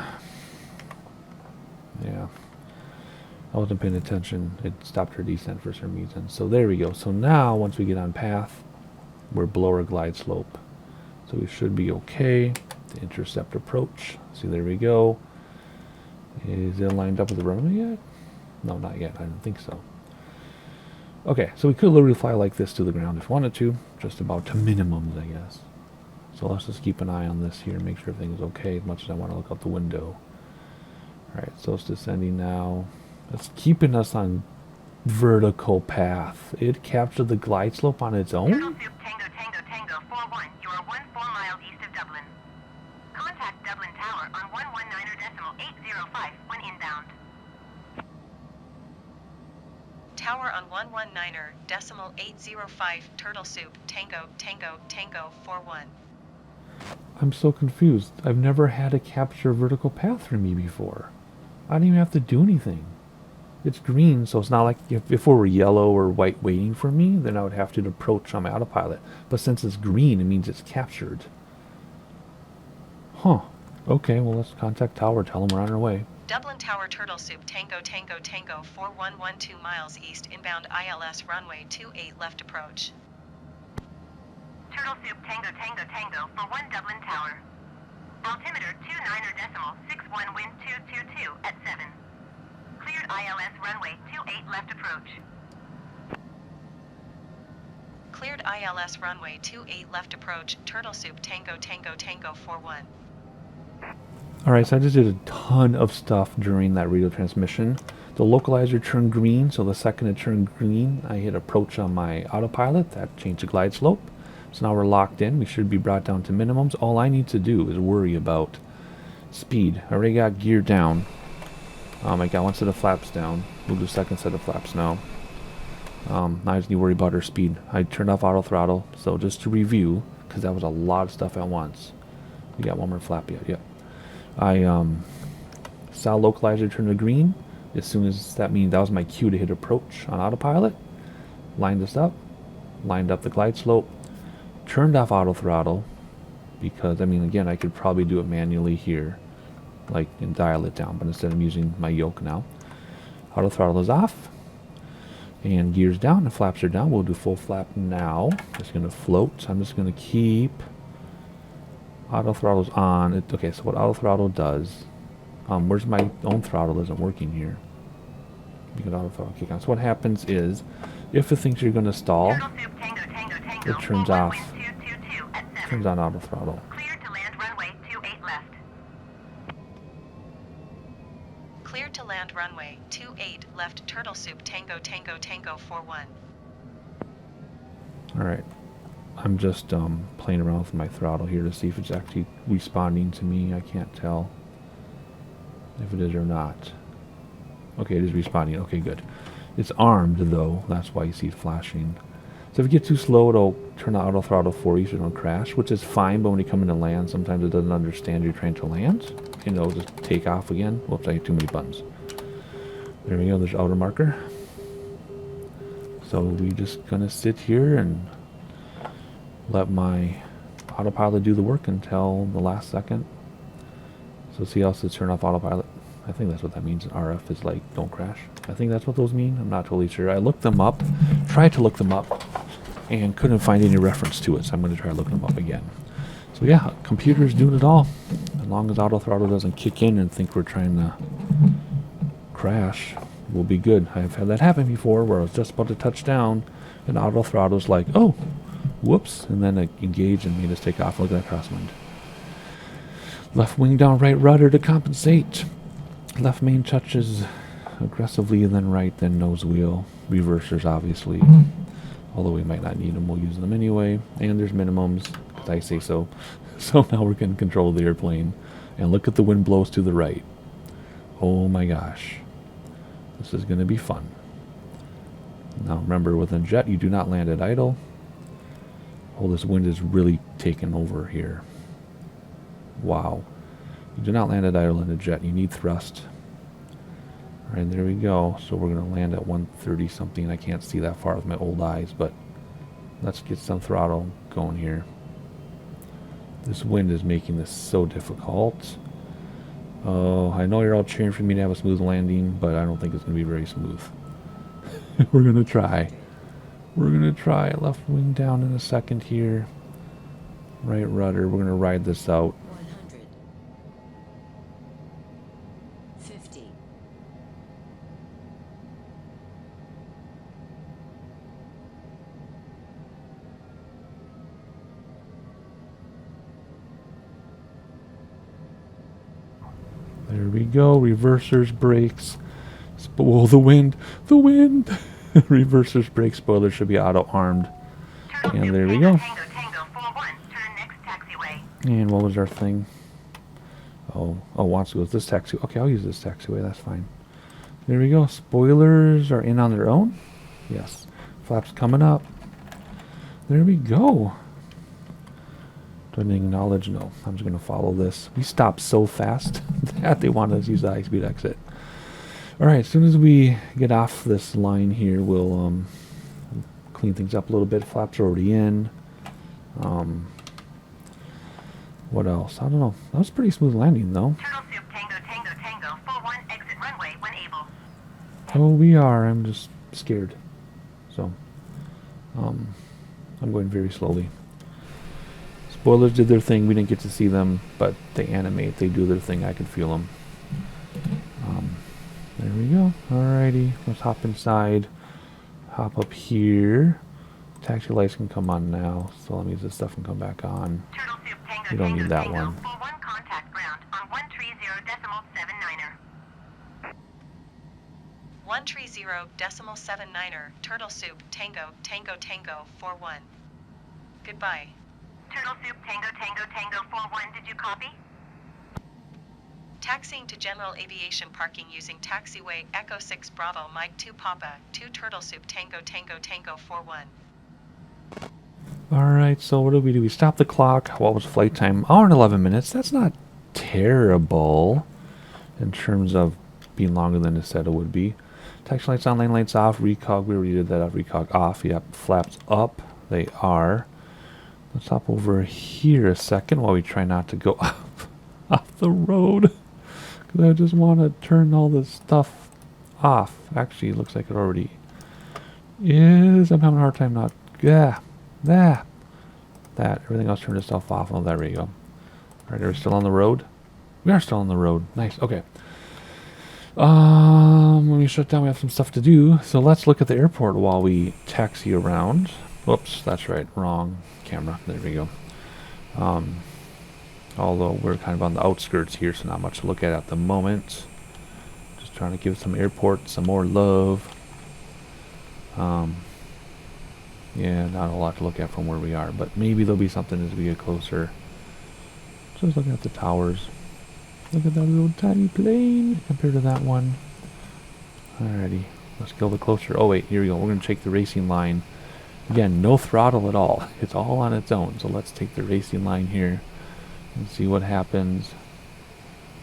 Yeah. I wasn't paying attention. It stopped our descent for some reason. So there we go. So now, once we get on path, we're below our glide slope. So we should be okay. The intercept approach. See, there we go. Is it lined up with the runway yet? No, not yet. I don't think so. Okay, so we could literally fly like this to the ground if we wanted to. Just about to minimums, I guess. So let's just keep an eye on this here and make sure everything is okay as much as I want to look out the window. Alright, so it's descending now. It's keeping us on vertical path. It captured the glide slope on its own? Turtle Soup Tango Tango Tango 41. You are 14 miles east of Dublin. Contact Dublin Tower on 119.805 when inbound. Tower on 119.805 Turtle Soup Tango Tango Tango 41. I'm so confused. I've never had a capture vertical path for me before. I don't even have to do anything. It's green, so it's not like if it were yellow or white waiting for me, then I would have to approach on my autopilot. But since it's green, it means it's captured. Huh. Okay, well, let's contact tower. Tell them we're on our way. Dublin Tower Turtle Soup Tango Tango Tango 4112 miles east inbound ILS runway 28 left approach. Turtle Soup Tango Tango Tango for 1 Dublin Tower. Altimeter 29.61 wind 222 at 7. Cleared ILS runway 28 left approach. Cleared ILS runway 28 left approach, Turtle Soup Tango Tango Tango 41. Alright, so I just did a ton of stuff during that radio transmission. The localizer turned green, so the second it turned green, I hit approach on my autopilot. That changed the glide slope. So now we're locked in. We should be brought down to minimums. All I need to do is worry about speed. I already got gear down. I got one set of flaps down. We'll do a second set of flaps now. Now I just need to worry about our speed. I turned off auto throttle, so just to review, because that was a lot of stuff at once. We got one more flap yet, yep. I saw localizer turn to green. As soon as that means that was my cue to hit approach on autopilot. Lined this up, lined up the glide slope, turned off auto throttle, because I mean again I could probably do it manually here, like and dial it down, but instead I'm using my yoke now. Auto throttle is off. And gears down, and flaps are down. We'll do full flap now. Just gonna float. I'm just gonna keep auto throttle's on. Okay, so what auto throttle does, where's my own throttle isn't working here. Because auto throttle kick on. So what happens is, if it thinks you're gonna stall, Turtle Soup Tango Tango Tango it turns for 1 off, wind 222 at 7. turns on auto throttle. Cleared to land runway 28 left. Cleared to land runway 28 left, Turtle Soup Tango Tango Tango 41. Alright. I'm just playing around with my throttle here to see if it's actually responding to me. I can't tell if it is or not. Okay, it is responding. Okay, good. It's armed though. That's why you see it flashing. So if you get too slow, it'll turn the auto throttle for you so you don't crash, which is fine, but when you come in to land, sometimes it doesn't understand you're trying to land, and it'll just take off again. Whoops, I hit too many buttons. There we go, there's outer marker. So we're just gonna sit here and let my autopilot do the work until the last second. So see how it says turn off autopilot? I think that's what that means. RF is like, don't crash. I think that's what those mean. I'm not totally sure. I looked them up, tried to look them up, and couldn't find any reference to it. So I'm going to try looking them up again. So yeah, computer's doing it all. As long as auto throttle doesn't kick in and think we're trying to crash, we'll be good. I've had that happen before where I was just about to touch down, and auto throttle's like, oh, whoops, and then it engaged and made us take off. Look at that crosswind. Left wing down, right rudder to compensate. Left main touches aggressively, and then right, then nose wheel. Reversers, obviously. Although we might not need them, we'll use them anyway. And there's minimums, because I say so. So now we're going to control the airplane. And look at the wind blows to the right. Oh my gosh. This is going to be fun. Now remember, with a jet, you do not land at idle. Oh, this wind is really taking over here. Wow. You do not land at idle in a jet. You need thrust. Alright, there we go. So we're going to land at 130 something. I can't see that far with my old eyes, but let's get some throttle going here. This wind is making this so difficult. Oh, I know you're all cheering for me to have a smooth landing, but I don't think it's going to be very smooth. We're going to try. We're going to try. Left wing down in a second here. Right rudder. We're going to ride this out. 100. 50. There we go. Reversers, brakes. Oh, the wind. The wind. Reversers, brakes, spoilers should be auto armed. And there we go. Tango Tango 41, turn next taxiway. And what was our thing? Oh, wants to go with this taxi. Okay, I'll use this taxiway. That's fine. There we go. Spoilers are in on their own. Yes. Flaps coming up. There we go. Do I acknowledge? No. I'm just going to follow this. We stopped so fast that they wanted us to use the high-speed exit. Alright, as soon as we get off this line here, we'll clean things up a little bit. Flaps are already in. What else? I don't know. That was a pretty smooth landing, though. Turtle Soup Tango Tango Tango 41 exit runway when able. Oh, we are. I'm just scared. So, I'm going very slowly. Spoilers did their thing. We didn't get to see them, but they animate. They do their thing. I can feel them. There we go. Alrighty. Let's hop inside. Hop up here. Taxi lights can come on now, so that means this stuff can come back on. Turtle Soup Tango You don't Tango need that Tango one. 41 contact ground on 130.79er. 130.79er, Turtle Soup, Tango, Tango, Tango, 41. Goodbye. Turtle Soup Tango Tango Tango 41, did you copy? Taxiing to General Aviation Parking using taxiway Echo 6 Bravo Mike 2 Papa, 2 Turtle Soup Tango Tango Tango 41. Alright, so what do? We stopped the clock. What was flight time? Hour and 11 minutes. That's not terrible in terms of being longer than it said it would be. Taxi lights on, lane lights off, recog. We already did that. Recog off. Yep, flaps up. They are. Let's hop over here a second while we try not to go off the road. Because I just want to turn all this stuff off. Actually, it looks like it already is. I'm having a hard time not. Yeah. That. Everything else turned itself off. Oh, there we go. Alright, are we still on the road? We are still on the road. Nice. Okay. When we shut down, we have some stuff to do. So let's look at the airport while we taxi around. Whoops, that's right. Wrong camera. There we go. Although we're kind of on the outskirts here, so not much to look at the moment. Just trying to give some airport some more love. Yeah, not a lot to look at from where we are, but maybe there'll be something as we get closer. Just looking at the towers. Look at that little tiny plane compared to that one. Alrighty, let's go a little closer. Oh wait, here we go. We're going to take the racing line. Again, no throttle at all. It's all on its own. So let's take the racing line here and see what happens.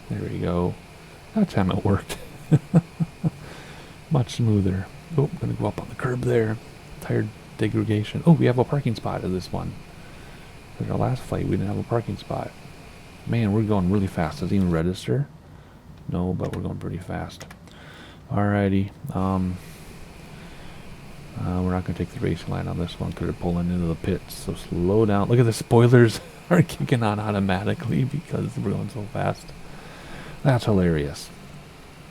There we go. That time it worked. Much smoother. Oh, I'm going to go up on the curb there. Tire degradation. Oh, we have a parking spot at this one. For our last flight, we didn't have a parking spot. Man, we're going really fast. Does it even register? No, but we're going pretty fast. Alrighty. We're not going to take the racing line on this one because they're pulling into the pits. So slow down. Look at the spoilers are kicking on automatically because we're going so fast. That's hilarious.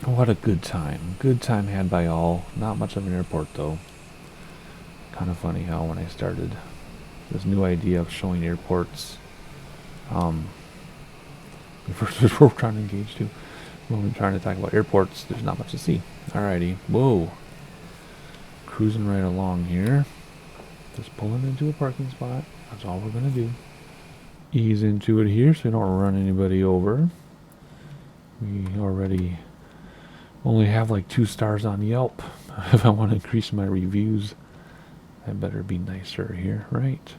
What a good time. Good time had by all. Not much of an airport though. Kind of funny how when I started this new idea of showing airports, the first we're trying to engage to, when we're trying to talk about airports, there's not much to see. Alrighty. Whoa. Cruising right along here. Just pulling into a parking spot. That's all we're going to do. Ease into it here so we don't run anybody over. We already only have like 2 stars on Yelp. If I want to increase my reviews, I better be nicer here, right?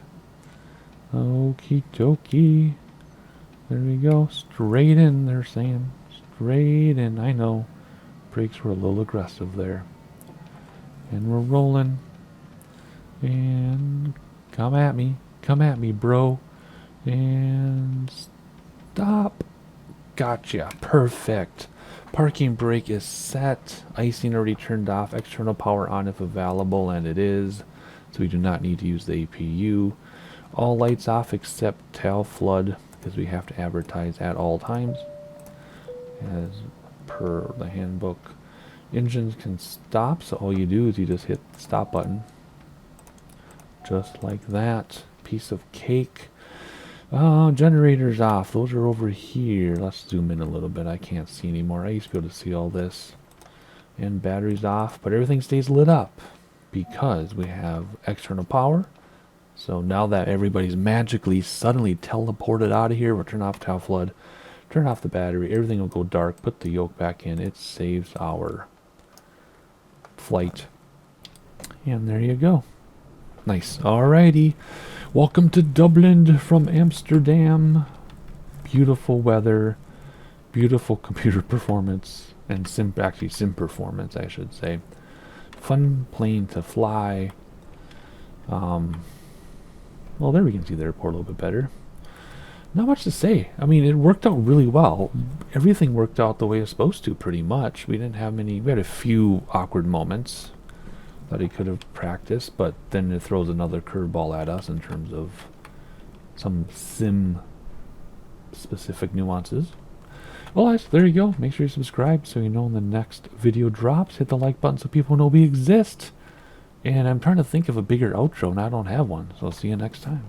Okie dokie. There we go. Straight in there, Sam. Straight in. I know. Brakes were a little aggressive there. And we're rolling. And come at me. Come at me, bro. And stop. Gotcha. Perfect. Parking brake is set. Icing already turned off. External power on if available, and it is. So we do not need to use the APU. All lights off except tail flood, because we have to advertise at all times, as per the handbook. Engines can stop, so all you do is you just hit the stop button. Just like that. Piece of cake. Generators off. Those are over here. Let's zoom in a little bit. I can't see anymore. I used to be able to see all this. And batteries off, but everything stays lit up because we have external power. So now that everybody's magically suddenly teleported out of here, we'll turn off tail flood, turn off the battery, everything will go dark, put the yoke back in. It saves our flight. And there you go. Nice. Alrighty. Welcome to Dublin from Amsterdam. Beautiful weather, beautiful computer performance, and sim performance, I should say. Fun plane to fly. Well, there we can see the airport a little bit better. Not much to say. I mean, it worked out really well. Everything worked out the way it's supposed to, pretty much. We didn't have many. We had a few awkward moments that he could have practiced, but then it throws another curveball at us in terms of some sim-specific nuances. Well, guys, there you go. Make sure you subscribe so you know when the next video drops. Hit the like button so people know we exist. And I'm trying to think of a bigger outro, and I don't have one. So I'll see you next time.